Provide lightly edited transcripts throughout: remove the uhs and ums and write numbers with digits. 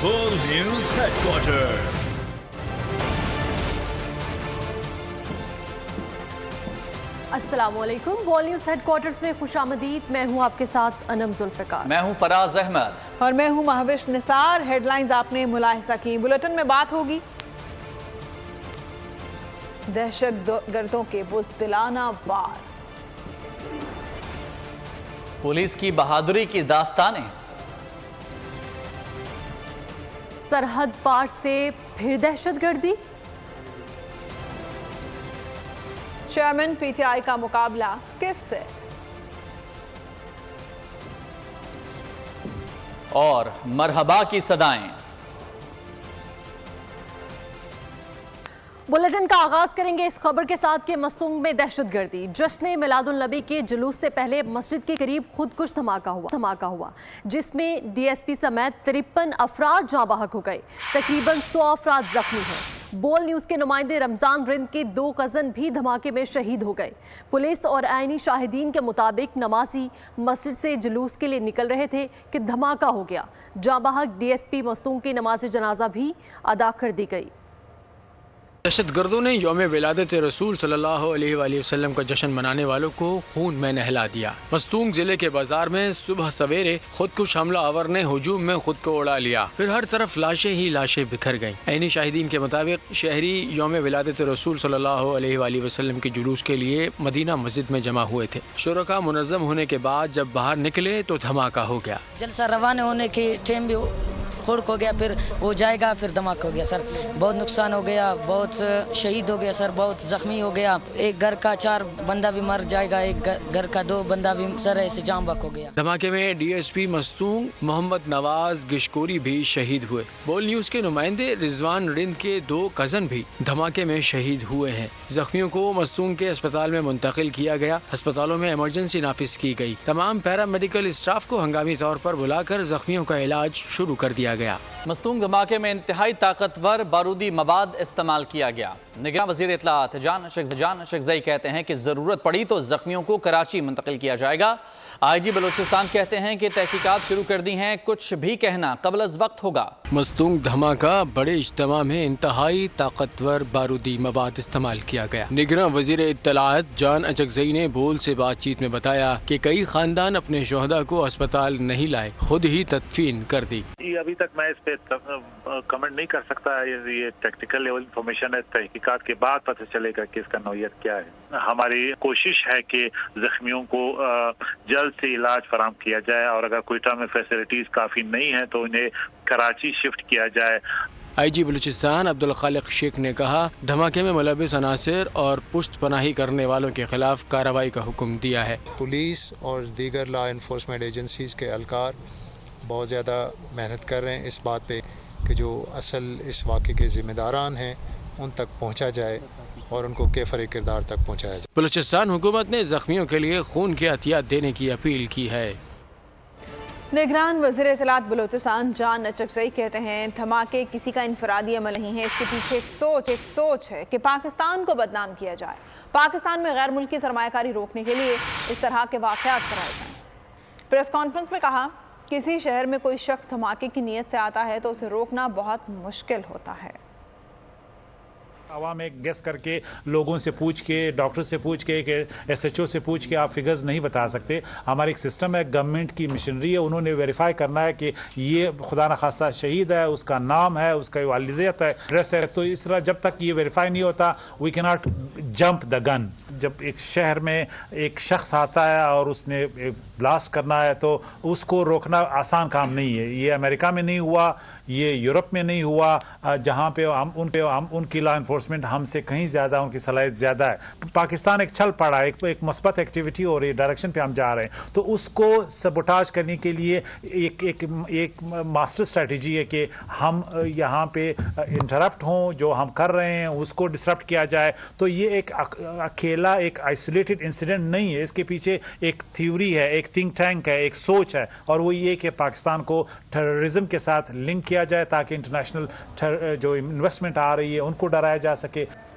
Full News Headquarters. السلام علیکم، بول نیوز ہیڈ کوارٹرز میں خوش آمدید۔ میں ہوں آپ کے ساتھ انم ذوالفقار، میں ہوں فراز احمد اور میں ہوں مہوش نثار۔ ہیڈ لائنز آپ نے ملاحظہ کی، بلیٹن میں بات ہوگی دہشت گردوں کے بزدلانہ وار، پولیس کی بہادری کی داستانیں، سرحد پار سے پھر دہشت گردی، چیئرمین پی ٹی آئی کا مقابلہ کس سے، اور مرحبا کی صدائیں۔ بلیٹن کا آغاز کریں گے اس خبر کے ساتھ کہ مستونگ میں دہشت گردی۔ جشن میلاد النبی کے جلوس سے پہلے مسجد کے قریب خودکش دھماکہ ہوا جس میں ڈی ایس پی سمیت 53 افراد جاں بحق ہو گئے، تقریباً 100 افراد زخمی ہیں۔ بول نیوز کے نمائندے رمضان رند کے 2 کزن بھی دھماکے میں شہید ہو گئے۔ پولیس اور عینی شاہدین کے مطابق نمازی مسجد سے جلوس کے لیے نکل رہے تھے کہ دھماکہ ہو گیا۔ جاں بحق ڈی ایس پی مستونگ کی نماز جنازہ بھی ادا کر دی گئی۔ دہشت گردوں نے یوم ولادت رسول صلی اللہ علیہ وآلہ وسلم کا جشن منانے والوں کو خون میں نہلا دیا۔ مستونگ ضلع کے بازار میں صبح سویرے خودکش حملہ آور نے ہجوم میں خود کو اڑا لیا، پھر ہر طرف لاشیں ہی لاشیں بکھر گئیں۔ عینی شاہدین کے مطابق شہری یوم ولادت رسول صلی اللہ علیہ وآلہ وسلم کے جلوس کے لیے مدینہ مسجد میں جمع ہوئے تھے۔ شرکاء منظم ہونے کے بعد جب باہر نکلے تو دھماکہ ہو گیا۔ جلسہ روانہ ہونے کے ٹائم بھی خڑک ہو گیا، پھر وہ جائے گا، پھر دھماکہ ہو گیا سر۔ بہت نقصان ہو گیا، بہت شہید ہو گیا سر، بہت زخمی ہو گیا۔ ایک گھر کا 4 بندہ بھی مر جائے گا، ایک گھر کا 2 بندہ بھی سر ایسے جاں بحق ہو گیا۔ دھماکے میں ڈی ایس پی مستونگ محمد نواز گشکوری بھی شہید ہوئے۔ بول نیوز کے نمائندے رضوان رند کے 2 کزن بھی دھماکے میں شہید ہوئے ہیں۔ زخمیوں کو مستونگ کے اسپتال میں منتقل کیا گیا۔ ہسپتالوں میں ایمرجنسی نافذ کی گئی۔ تمام پیرا میڈیکل اسٹاف کو ہنگامی طور پر بلا کر زخمیوں کا علاج شروع کر دیا گیا۔ مستونگ دھماکے میں انتہائی طاقتور بارودی مواد استعمال کیا گیا۔ نگراں وزیر اطلاعات جان شیخزئی کہتے ہیں کہ ضرورت پڑی تو زخمیوں کو کراچی منتقل کیا جائے گا۔ آئی جی بلوچستان کہتے ہیں کہ تحقیقات شروع کر دی ہیں، کچھ بھی کہنا قبل از وقت ہوگا۔ مستونگ دھماکہ بڑے اجتماع میں انتہائی طاقتور بارودی مواد استعمال کیا گیا۔ نگراں وزیر اطلاعات جان اچکزئی نے بول سے بات چیت میں بتایا کہ کئی خاندان اپنے شہداء کو اسپتال نہیں لائے، خود ہی تدفین کر دی۔ ابھی تک میں اس پہ کمنٹ نہیں کر سکتا، یہ ٹیکنیکل لیول انفارمیشن ہے، تحقیقات کے بعد پتہ چلے گا کہ اس کا نوعیت کیا ہے۔ ہماری کوشش ہے کہ زخمیوں کو جلد سے علاج فراہم کیا جائے، اور اگر کوئٹہ میں فیسلٹیز کافی نہیں ہیں تو انہیں کراچی شفٹ کیا جائے۔ آئی جی بلوچستان عبدالخالق شیخ نے کہا دھماکے میں ملوث عناصر اور پشت پناہی کرنے والوں کے خلاف کارروائی کا حکم دیا ہے۔ پولیس اور دیگر لا انفورسمنٹ ایجنسیز کے اہلکار بہت زیادہ محنت کر رہے ہیں اس بات پہ کہ جو اصل اس واقعے کے ذمہ داران ہیں ان تک پہنچا جائے اور ان کو کیفر کردار تک پہنچایا جائے۔ بلوچستان حکومت نے زخمیوں کے لیے خون کے عطیات دینے کی اپیل کی ہے۔ نگران وزیر اطلاعات بلوچستان جان اچکزئی کہتے ہیں دھماکے کسی کا انفرادی عمل نہیں ہے، اس کے پیچھے ایک سوچ ہے کہ پاکستان کو بدنام کیا جائے، پاکستان میں غیر ملکی سرمایہ کاری روکنے کے لیے اس طرح کے واقعات کرائے جائیں۔ پریس کانفرنس میں کہا کسی شہر میں کوئی شخص دھماکے کی نیت سے آتا ہے تو اسے روکنا بہت مشکل ہوتا ہے۔ عوام ایک گیس کر کے لوگوں سے پوچھ کے، ڈاکٹر سے پوچھ کے، ایس ایچ او سے پوچھ کے آپ فگرز نہیں بتا سکتے۔ ہمارا ایک سسٹم ہے، گورنمنٹ کی مشنری ہے، انہوں نے ویریفائی کرنا ہے کہ یہ خدا نخواستہ شہید ہے، اس کا نام ہے، اس کا والدیت ہے، ایڈریس ہے۔ تو اس طرح جب تک یہ ویریفائی نہیں ہوتا وی کی ناٹ جمپ دا گن۔ جب ایک شہر میں ایک شخص آتا ہے اور اس نے بلاسٹ کرنا ہے تو اس کو روکنا آسان کام نہیں ہے۔ یہ امریکہ میں نہیں ہوا، یہ یورپ میں نہیں ہوا، جہاں پہ ہم ان کی لا انفورسمنٹ ہم سے کہیں زیادہ، ان کی صلاحیت زیادہ ہے۔ پاکستان ایک چھل پڑا ہے، ایک مثبت ایکٹیویٹی اور یہ ڈائریکشن پہ ہم جا رہے ہیں، تو اس کو سبوٹاج کرنے کے لیے ایک ماسٹر اسٹریٹجی ہے کہ ہم یہاں پہ انٹرپٹ ہوں، جو ہم کر رہے ہیں اس کو ڈسرپٹ کیا جائے۔ تو یہ ایک اکیلا ایک آئسولیٹڈ انسیڈنٹ نہیں ہے، اس کے پیچھے ایک تھیوری ہے، ایک تھنک ٹینک ہے، ایک سوچ ہے، اور وہ یہ کہ پاکستان کو ٹیررزم کے ساتھ لنک کیا جائے تاکہ انٹرنیشنل جو انویسٹمنٹ آ رہی ہے ان کو ڈرایا جا سکے۔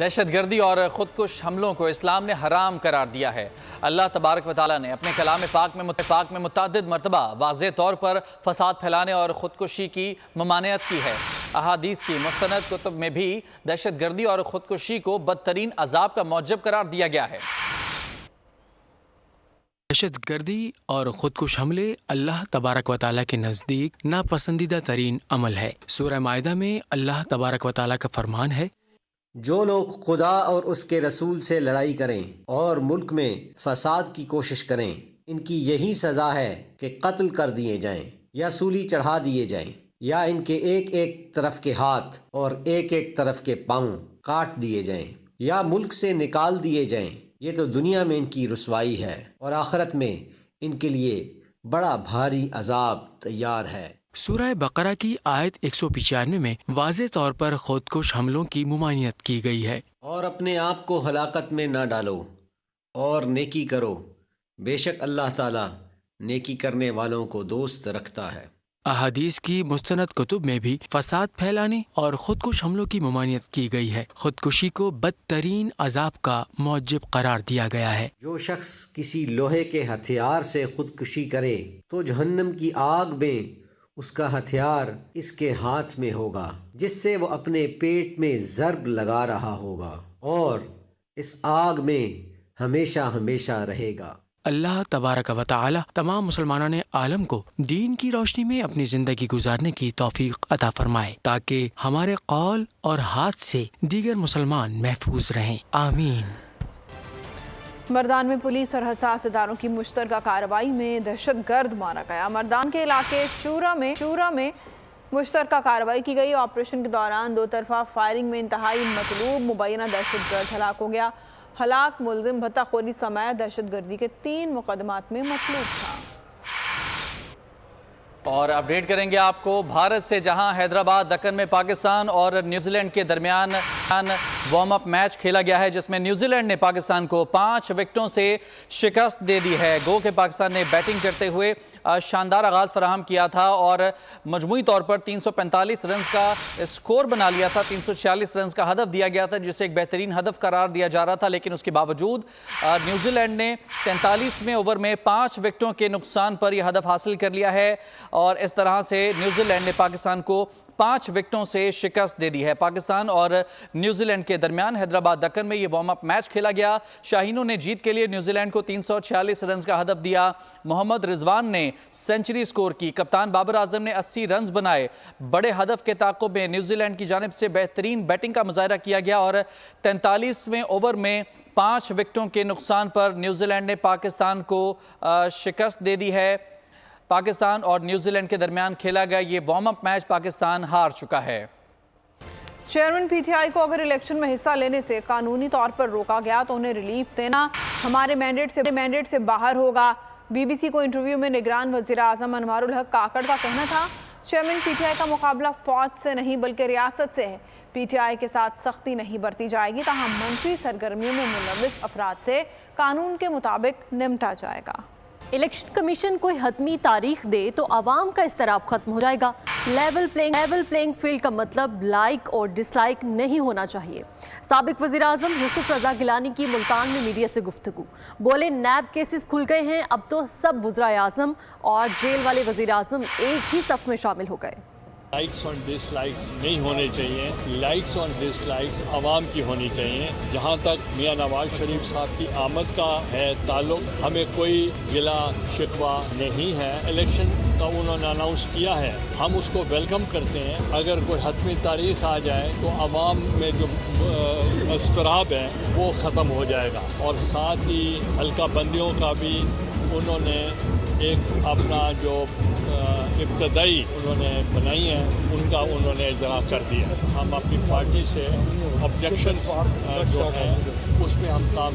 دہشت گردی اور خودکش حملوں کو اسلام نے حرام قرار دیا ہے۔ اللہ تبارک و تعالیٰ نے اپنے کلام پاک میں متعدد مرتبہ واضح طور پر فساد پھیلانے اور خودکشی کی ممانعت کی ہے۔ احادیث کی مستند کتب میں بھی دہشت گردی اور خودکشی کو بدترین عذاب کا موجب قرار دیا گیا ہے۔ دہشت گردی اور خودکش حملے اللہ تبارک و تعالیٰ کے نزدیک ناپسندیدہ ترین عمل ہے۔ سورہ مائدہ میں اللہ تبارک و تعالیٰ کا فرمان ہے، جو لوگ خدا اور اس کے رسول سے لڑائی کریں اور ملک میں فساد کی کوشش کریں، ان کی یہی سزا ہے کہ قتل کر دیے جائیں یا سولی چڑھا دیے جائیں یا ان کے ایک ایک طرف کے ہاتھ اور ایک ایک طرف کے پاؤں کاٹ دیے جائیں یا ملک سے نکال دیے جائیں۔ یہ تو دنیا میں ان کی رسوائی ہے اور آخرت میں ان کے لیے بڑا بھاری عذاب تیار ہے۔ سورہ بقرہ کی آیت 195 میں واضح طور پر خودکش حملوں کی ممانعت کی گئی ہے۔ اور اپنے آپ کو ہلاکت میں نہ ڈالو اور نیکی کرو، بے شک اللہ تعالیٰ نیکی کرنے والوں کو دوست رکھتا ہے۔ احادیث کی مستند کتب میں بھی فساد پھیلانے اور خودکش حملوں کی ممانعت کی گئی ہے۔ خودکشی کو بدترین عذاب کا موجب قرار دیا گیا ہے۔ جو شخص کسی لوہے کے ہتھیار سے خودکشی کرے تو جہنم کی آگ میں اس کا ہتھیار اس کے ہاتھ میں ہوگا، جس سے وہ اپنے پیٹ میں ضرب لگا رہا ہوگا اور اس آگ میں ہمیشہ ہمیشہ رہے گا۔ اللہ تبارک و تعالی تمام مسلمانان عالم کو دین کی روشنی میں اپنی زندگی گزارنے کی توفیق عطا فرمائے تاکہ ہمارے قول اور ہاتھ سے دیگر مسلمان محفوظ رہیں، آمین۔ مردان میں پولیس اور حساس اداروں کی مشترکہ کارروائی میں دہشت گرد مارا گیا۔ مردان کے علاقے چورا میں مشترکہ کارروائی کی گئی۔ آپریشن کے دوران دو طرفہ فائرنگ میں انتہائی مطلوب مبینہ دہشت گرد ہلاک ہو گیا۔ ہلاک ملزم بھتہ خوری سمیت دہشت گردی کے 3 مقدمات میں مطلوب تھا۔ اور اپڈیٹ کریں گے آپ کو بھارت سے، جہاں حیدرآباد دکن میں پاکستان اور نیوزی لینڈ کے درمیان وارم اپ میچ کھیلا گیا ہے، جس میں نیوزی لینڈ نے پاکستان کو 5 وکٹوں سے شکست دے دی ہے۔ گو کہ پاکستان نے بیٹنگ کرتے ہوئے شاندار آغاز فراہم کیا تھا اور مجموعی طور پر 345 رنز کا سکور بنا لیا تھا۔ 346 رنز کا ہدف دیا گیا تھا، جسے ایک بہترین ہدف قرار دیا جا رہا تھا، لیکن اس کے باوجود نیوزی لینڈ نے 43ویں اوور میں 5 وکٹوں کے نقصان پر یہ ہدف حاصل کر لیا ہے اور اس طرح سے نیوزی لینڈ نے پاکستان کو 5 وکٹوں سے شکست دے دی ہے۔ پاکستان اور نیوزی لینڈ کے درمیان حیدرآباد دکن میں یہ وارم اپ میچ کھیلا گیا۔ شاہینوں نے جیت کے لیے نیوزی لینڈ کو 346 رنز کا ہدف دیا۔ محمد رضوان نے سنچری سکور کی، کپتان بابر اعظم نے 80 رنز بنائے۔ بڑے ہدف کے تعاقب میں نیوزی لینڈ کی جانب سے بہترین بیٹنگ کا مظاہرہ کیا گیا اور 43ویں اوور میں 5 وکٹوں کے نقصان پر نیوزی لینڈ نے پاکستان کو شکست دے دی ہے۔ پاکستان اور نیوزی لینڈ کے درمیان کھیلا گیا یہ وارم اپ میچ پاکستان ہار چکا ہے۔ چیئرمین پی ٹی آئی کو اگر الیکشن میں حصہ لینے سے قانونی طور پر روکا گیا تو انہیں ریلیف دینا ہمارے مینڈیٹ سے باہر ہوگا۔ بی بی سی کو انٹرویو میں نگران وزیر اعظم انوار الحق کاکڑ کا کہنا تھا، چیئرمین پی ٹی آئی کا مقابلہ فوج سے نہیں بلکہ ریاست سے ہے۔ پی ٹی آئی کے ساتھ سختی نہیں برتی جائے گی، تاہم منفی سرگرمیوں میں ملوث افراد سے قانون کے مطابق نمٹا جائے گا۔ الیکشن کمیشن کوئی حتمی تاریخ دے تو عوام کا اضطراب ختم ہو جائے گا۔ لیول پلینگ فیلڈ کا مطلب لائک اور ڈس لائک نہیں ہونا چاہیے۔ سابق وزیر اعظم یوسف رضا گیلانی کی ملتان میں میڈیا سے گفتگو، بولے نیب کیسز کھل گئے ہیں، اب تو سب وزرائے اعظم اور جیل والے وزیر اعظم ایک ہی صف میں شامل ہو گئے۔ لائکس اور ڈس لائکس نہیں ہونے چاہیے، لائکس اور ڈس لائکس عوام کی ہونی چاہیے۔ جہاں تک میاں نواز شریف صاحب کی آمد کا ہے تعلق، ہمیں کوئی گلا شکوہ نہیں ہے۔ الیکشن کا انہوں نے اناؤنس کیا ہے، ہم اس کو ویلکم کرتے ہیں۔ اگر کوئی حتمی تاریخ آ جائے تو عوام میں جو اضطراب ہے وہ ختم ہو جائے گا، اور ساتھ ہی حلقہ بندیوں کا بھی انہوں نے ایک اپنا جو ابتدائی انہوں نے بنائی ہیں ان کا انہوں نے اجرا کر دیا۔ ہم اپنی پارٹی سے آبجیکشنز جو ہیں اس پہ ہم کام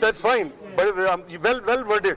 that's fine, but well worded.